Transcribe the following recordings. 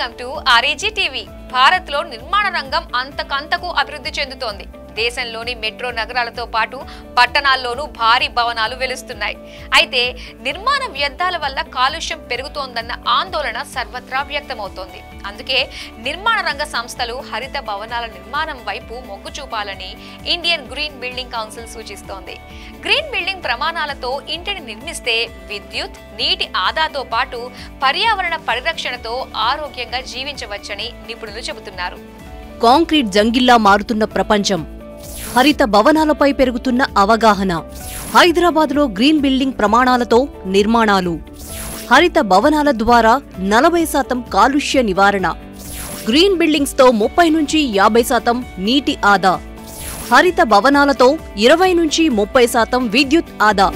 Welcome to RAG TV. భారత్లో నిర్మాణ రంగం అంతకంతకు అభివృద్ధి చెందుతోంది. దేశంలోని మెట్రో నగరాలతో పాటు పట్టణాల్లోనూ భారీ భవనాలు వెలుస్తున్నాయి. అయితే నిర్మాణ వ్యర్థాల వల్ల కాలుష్యం పెరుగుతోందన్న ఆందోళన సర్వత్రా వ్యక్తమవుతోంది. అందుకే నిర్మాణ రంగ సంస్థలు హరిత భవనాల నిర్మాణం వైపు మొగ్గు చూపాలని ఇండియన్ గ్రీన్ బిల్డింగ్ కౌన్సిల్ సూచిస్తోంది. గ్రీన్ బిల్డింగ్ ప్రమాణాలతో ఇంటిని నిర్మిస్తే విద్యుత్, నీటి ఆదాతో పాటు పర్యావరణ పరిరక్షణతో ఆరోగ్యంగా జీవించవచ్చని నిపుణులు చెబుతున్నారు. కాంక్రీట్ జంగిల్లా మారుతున్న ప్రపంచం, హరిత భవనాలపై పెరుగుతున్న అవగాహన, హైదరాబాద్లో గ్రీన్ బిల్డింగ్ ప్రమాణాలతో నిర్మాణాలు, హరిత భవనాల ద్వారా 40% కాలుష్య నివారణ, గ్రీన్ బిల్డింగ్స్తో 30 నుంచి 50% నీటి ఆదా, హరిత భవనాలతో 20 నుంచి 30% విద్యుత్ ఆదా.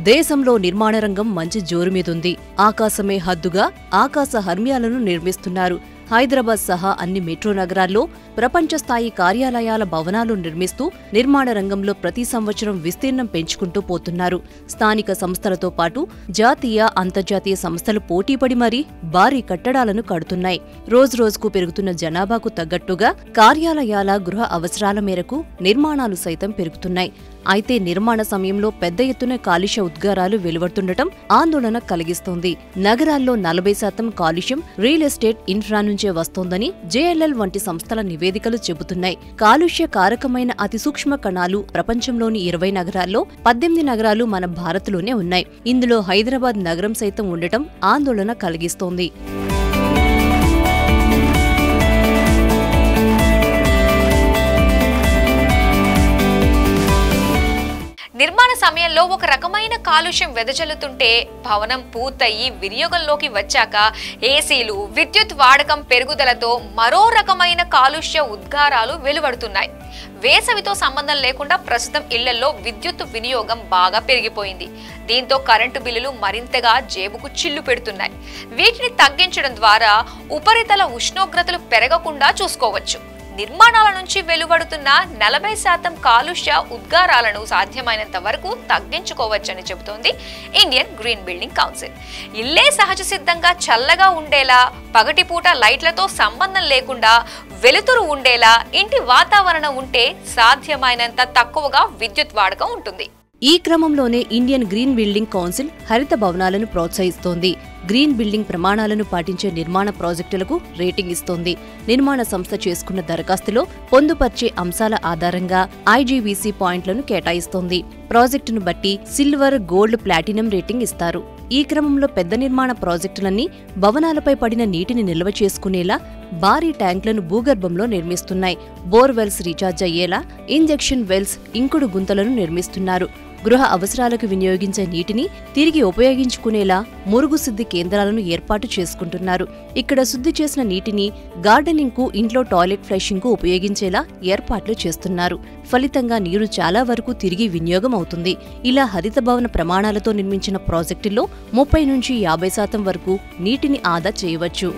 దేశంలో నిర్మాణ రంగం మంచి జోరు మీదుంది. ఆకాశమే హద్దుగా ఆకాశ హర్మ్యాలను నిర్మిస్తున్నారు. హైదరాబాద్ సహా అన్ని మెట్రో నగరాల్లో ప్రపంచ స్థాయి కార్యాలయాల భవనాలు నిర్మిస్తూ నిర్మాణ రంగంలో ప్రతి సంవత్సరం విస్తీర్ణం పెంచుకుంటూ పోతున్నారు. స్థానిక సంస్థలతో పాటు జాతీయ, అంతర్జాతీయ సంస్థలు పోటీపడి మరీ భారీ కట్టడాలను కడుతున్నాయి. రోజురోజుకు పెరుగుతున్న జనాభాకు తగ్గట్టుగా కార్యాలయాల, గృహ అవసరాల మేరకు నిర్మాణాలు సైతం పెరుగుతున్నాయి. అయితే నిర్మాణ సమయంలో పెద్ద ఎత్తున కాలుష్య ఉద్గారాలు వెలువడుతుండటం ఆందోళన కలిగిస్తోంది. నగరాల్లో 40% కాలుష్యం రియల్ ఎస్టేట్, ఇన్ఫ్రా నుంచే వస్తోందని JLL వంటి సంస్థల నివేదికలు చెబుతున్నాయి. కాలుష్య కారకమైన అతి సూక్ష్మ కణాలు ప్రపంచంలోని 20 నగరాల్లో 18 నగరాలు మన భారత్లోనే ఉన్నాయి. ఇందులో హైదరాబాద్ నగరం సైతం ఉండటం ఆందోళన కలిగిస్తోంది. నిర్మాణ సమయంలో ఒక రకమైన కాలుష్యం వెదజల్లుతుంటే భవనం పూర్తయి వినియోగంలోకి వచ్చాక ఏసీలు, విద్యుత్ వాడకం పెరుగుదలతో మరో రకమైన కాలుష్య ఉద్గారాలు వెలువడుతున్నాయి. వేసవితో సంబంధం లేకుండా ప్రస్తుతం ఇళ్లలో విద్యుత్ వినియోగం బాగా పెరిగిపోయింది. దీంతో కరెంటు బిల్లులు మరింతగా జేబుకు చిల్లు పెడుతున్నాయి. వీటిని తగ్గించడం ద్వారా ఉపరితల ఉష్ణోగ్రతలు పెరగకుండా చూసుకోవచ్చు. నిర్మాణాల నుంచి వెలువడుతున్న 40% కాలుష్య ఉద్గారాలను సాధ్యమైనంత వరకు తగ్గించుకోవచ్చని చెబుతోంది ఇండియన్ గ్రీన్ బిల్డింగ్ కౌన్సిల్. ఇల్లే సహజ సిద్ధంగా చల్లగా ఉండేలా, పగటిపూట లైట్లతో సంబంధం లేకుండా వెలుతురు ఉండేలా ఇంటి వాతావరణం ఉంటే సాధ్యమైనంత తక్కువగా విద్యుత్ వాడకం ఉంటుంది. ఈ క్రమంలోనే ఇండియన్ గ్రీన్ బిల్డింగ్ కౌన్సిల్ హరిత భవనాలను ప్రోత్సహిస్తోంది. గ్రీన్ బిల్డింగ్ ప్రమాణాలను పాటించే నిర్మాణ ప్రాజెక్టులకు రేటింగ్ ఇస్తోంది. నిర్మాణ సంస్థ చేసుకున్న దరఖాస్తులో పొందుపర్చే అంశాల ఆధారంగా IGBC పాయింట్లను కేటాయిస్తోంది. ప్రాజెక్టును బట్టి సిల్వర్, గోల్డ్, ప్లాటినం రేటింగ్ ఇస్తారు. ఈ క్రమంలో పెద్ద నిర్మాణ ప్రాజెక్టులన్నీ భవనాలపై పడిన నీటిని నిల్వ చేసుకునేలా భారీ ట్యాంకులను భూగర్భంలో నిర్మిస్తున్నాయి. బోర్వెల్స్ రీఛార్జ్ అయ్యేలా ఇంజెక్షన్ వెల్స్, ఇంకుడు గుంతలను నిర్మిస్తున్నారు. గృహ అవసరాలకు వినియోగించే నీటిని తిరిగి ఉపయోగించుకునేలా మురుగు శుద్ధి కేంద్రాలను ఏర్పాటు చేసుకుంటున్నారు. ఇక్కడ శుద్ధి చేసిన నీటిని గార్డెనింగ్ కు, ఇంట్లో టాయిలెట్ ఫ్లషింగ్ కు ఉపయోగించేలా ఏర్పాట్లు చేస్తున్నారు. ఫలితంగా నీరు చాలా వరకు తిరిగి వినియోగం అవుతుంది. ఇలా హరిత భవన ప్రమాణాలతో నిర్మించిన ప్రాజెక్టుల్లో 30 నుంచి 50% వరకు నీటిని ఆదా చేయవచ్చు.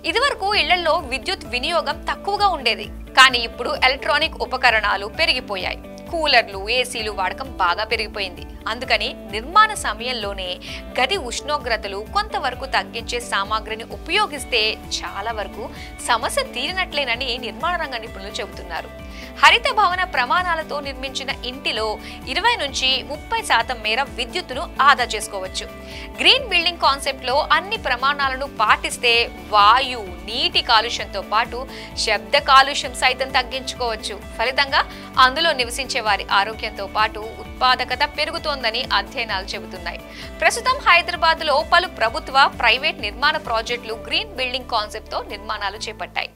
ఇదివరకు ఇళ్లలో విద్యుత్ వినియోగం తక్కువగా ఉండేది. కానీ ఇప్పుడు ఎలక్ట్రానిక్ ఉపకరణాలు పెరిగిపోయాయి. కూలర్లు, ఏసీలు వాడకం బాగా పెరిగిపోయింది. అందుకని నిర్మాణ సమయంలోనే గది ఉష్ణోగ్రతలు కొంతవరకు తగ్గించే సామాగ్రిని ఉపయోగిస్తే చాలా వరకు సమస్య తీరినట్లేనని నిర్మాణ రంగ నిపుణులు చెబుతున్నారు. హరిత భవన ప్రమాణాలతో నిర్మించిన ఇంటిలో 20 నుంచి 30% మేర విద్యుత్తును ఆదా చేసుకోవచ్చు. గ్రీన్ బిల్డింగ్ కాన్సెప్ట్ లో అన్ని ప్రమాణాలను పాటిస్తే వాయు, నీటి కాలుష్యంతో పాటు శబ్ద కాలుష్యం సైతం తగ్గించుకోవచ్చు. ఫలితంగా అందులో నివసించే వారి ఆరోగ్యంతో పాటు ఉత్పాదకత పెరుగుతోందని అధ్యయనాలు చెబుతున్నాయి. ప్రస్తుతం హైదరాబాద్ లో పలు ప్రభుత్వ, ప్రైవేట్ నిర్మాణ ప్రాజెక్టులు గ్రీన్ బిల్డింగ్ కాన్సెప్ట్ తో నిర్మాణాలు చేపట్టాయి.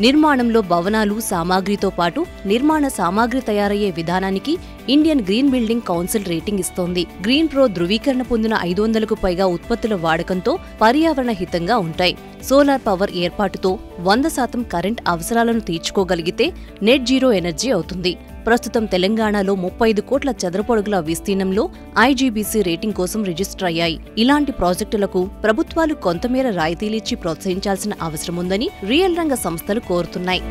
నిర్మాణంలో భవనాలు, సామాగ్రితో పాటు నిర్మాణ సామాగ్రి తయారయ్యే విధానానికి Indian green building council rating ఇస్తోంది. గ్రీన్ ప్రో ధృవీకరణ పొందిన 500కు పైగా ఉత్పత్తుల వాడకంతో పర్యావరణ హితంగా ఉంటాయి. సోలార్ పవర్ ఏర్పాటుతో 100% కరెంట్ అవసరాలను తీర్చుకోగలిగితే నెట్ జీరో ఎనర్జీ అవుతుంది. ప్రస్తుతం తెలంగాణలో 35 కోట్ల చదరపడుగుల విస్తీర్ణంలో ఐజీబీసీ రేటింగ్ కోసం రిజిస్టర్ అయ్యాయి. ఇలాంటి ప్రాజెక్టులకు ప్రభుత్వాలు కొంతమేర రాయితీలిచ్చి ప్రోత్సహించాల్సిన అవసరముందని రియల్ రంగ సంస్థలు కోరుతున్నాయి.